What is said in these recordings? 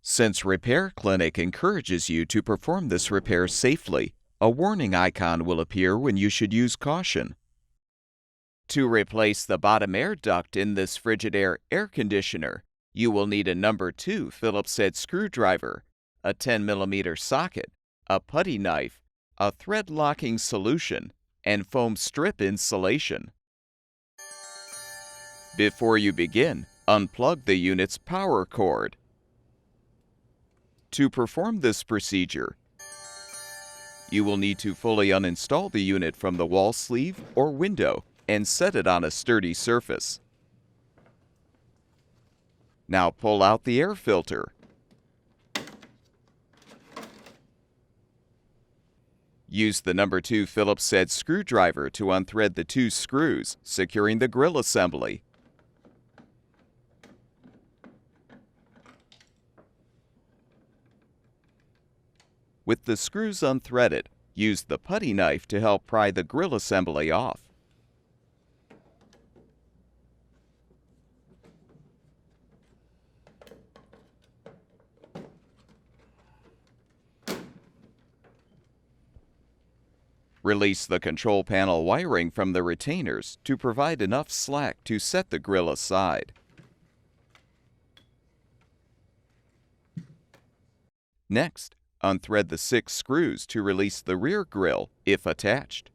Since Repair Clinic encourages you to perform this repair safely, a warning icon will appear when you should use caution. To replace the bottom air duct in this Frigidaire air conditioner, you will need a number 2 Phillips head screwdriver, a 10mm socket, a putty knife, a thread locking solution, and foam strip insulation. Before you begin, unplug the unit's power cord. To perform this procedure, you will need to fully uninstall the unit from the wall sleeve or window and set it on a sturdy surface. Now pull out the air filter. Use the number 2 Phillips head screwdriver to unthread the 2 screws, securing the grill assembly. With the screws unthreaded, use the putty knife to help pry the grill assembly off. Release the control panel wiring from the retainers to provide enough slack to set the grill aside. Next, unthread the 6 screws to release the rear grill if attached.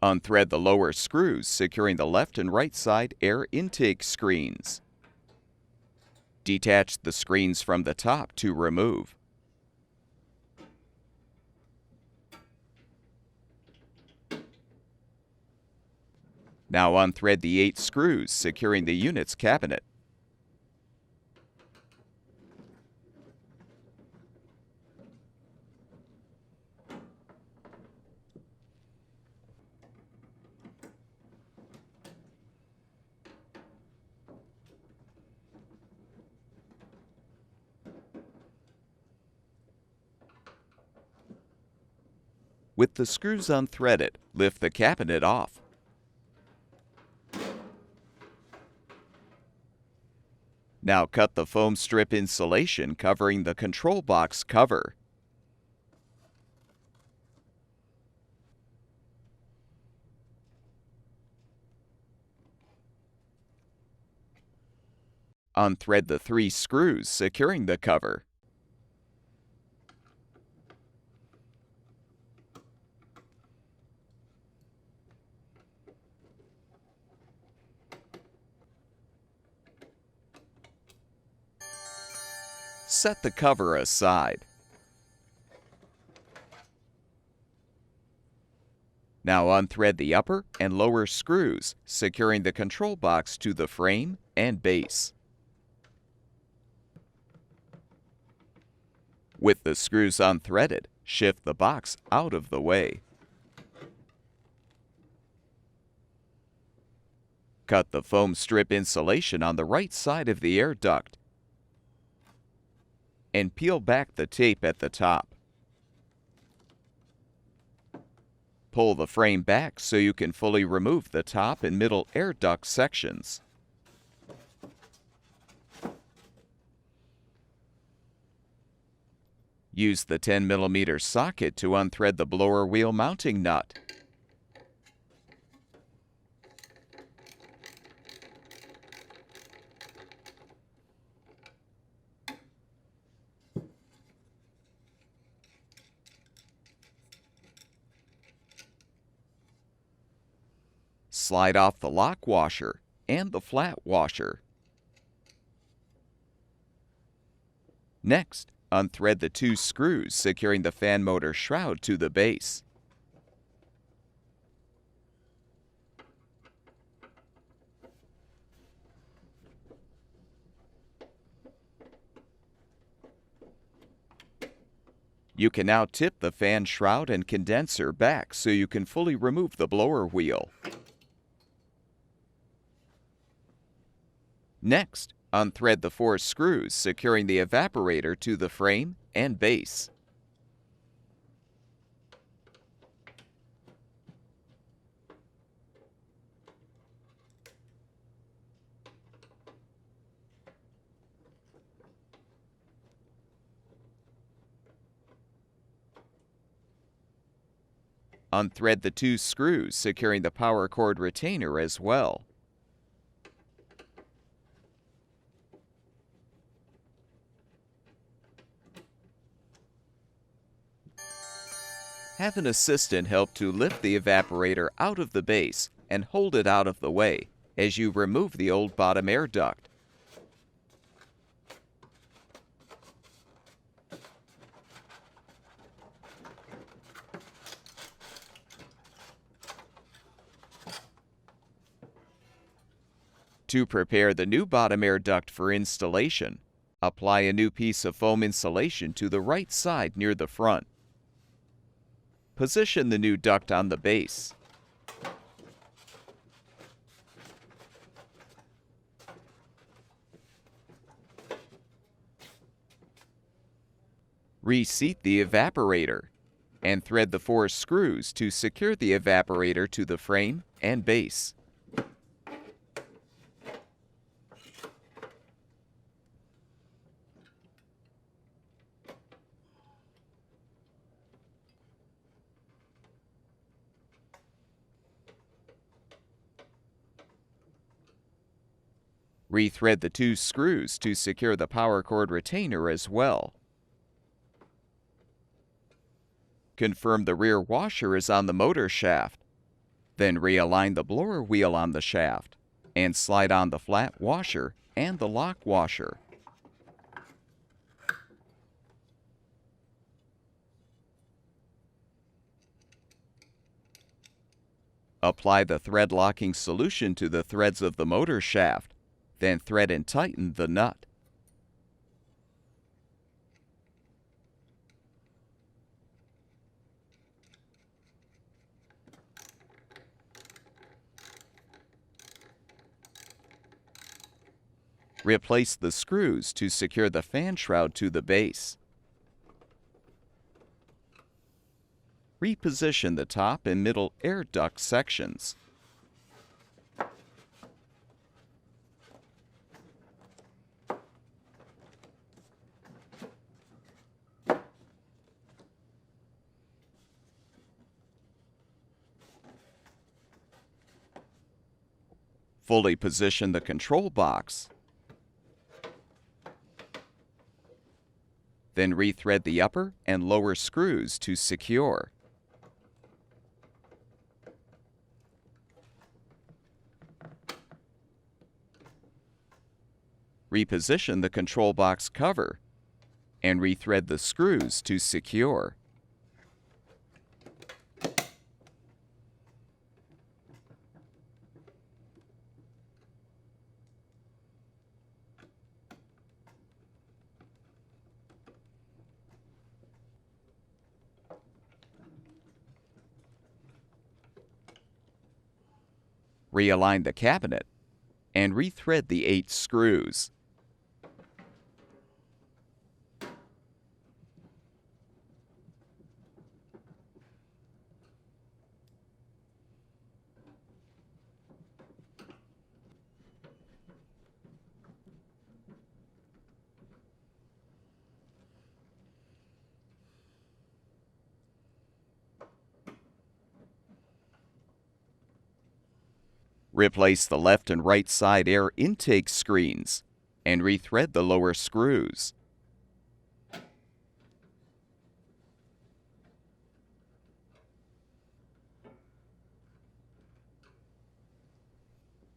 Unthread the lower screws securing the left and right side air intake screens. Detach the screens from the top to remove. Now unthread the 8 screws securing the unit's cabinet. With the screws unthreaded, lift the cabinet off. Now cut the foam strip insulation covering the control box cover. Unthread the 3 screws securing the cover. Set the cover aside. Now unthread the upper and lower screws, securing the control box to the frame and base. With the screws unthreaded, shift the box out of the way. Cut the foam strip insulation on the right side of the air duct and peel back the tape at the top. Pull the frame back so you can fully remove the top and middle air duct sections. Use the 10mm socket to unthread the blower wheel mounting nut. Slide off the lock washer and the flat washer. Next, unthread the 2 screws securing the fan motor shroud to the base. You can now tip the fan shroud and condenser back so you can fully remove the blower wheel. Next, unthread the 4 screws securing the evaporator to the frame and base. Unthread the 2 screws securing the power cord retainer as well. Have an assistant help to lift the evaporator out of the base and hold it out of the way as you remove the old bottom air duct. To prepare the new bottom air duct for installation, apply a new piece of foam insulation to the right side near the front. Position the new duct on the base. Reseat the evaporator and thread the 4 screws to secure the evaporator to the frame and base. Rethread the 2 screws to secure the power cord retainer as well. Confirm the rear washer is on the motor shaft. Then realign the blower wheel on the shaft and slide on the flat washer and the lock washer. Apply the thread locking solution to the threads of the motor shaft. Then thread and tighten the nut. Replace the screws to secure the fan shroud to the base. Reposition the top and middle air duct sections. Fully position the control box. Then rethread the upper and lower screws to secure. Reposition the control box cover and rethread the screws to secure. Realign the cabinet and rethread the 8 screws. Replace the left and right side air intake screens and rethread the lower screws.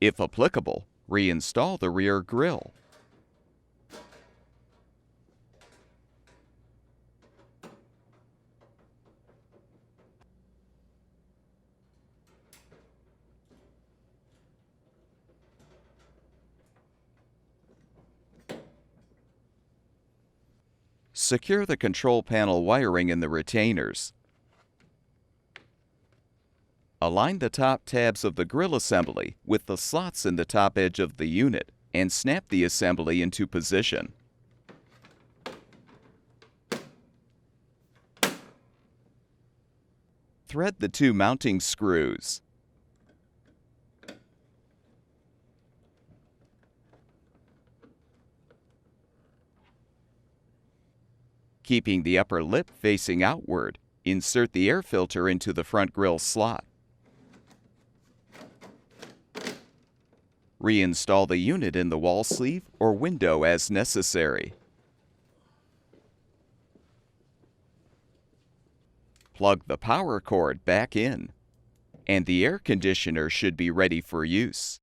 If applicable, reinstall the rear grille. Secure the control panel wiring in the retainers. Align the top tabs of the grill assembly with the slots in the top edge of the unit and snap the assembly into position. Thread the two mounting screws. Keeping the upper lip facing outward, insert the air filter into the front grill slot. Reinstall the unit in the wall sleeve or window as necessary. Plug the power cord back in, and the air conditioner should be ready for use.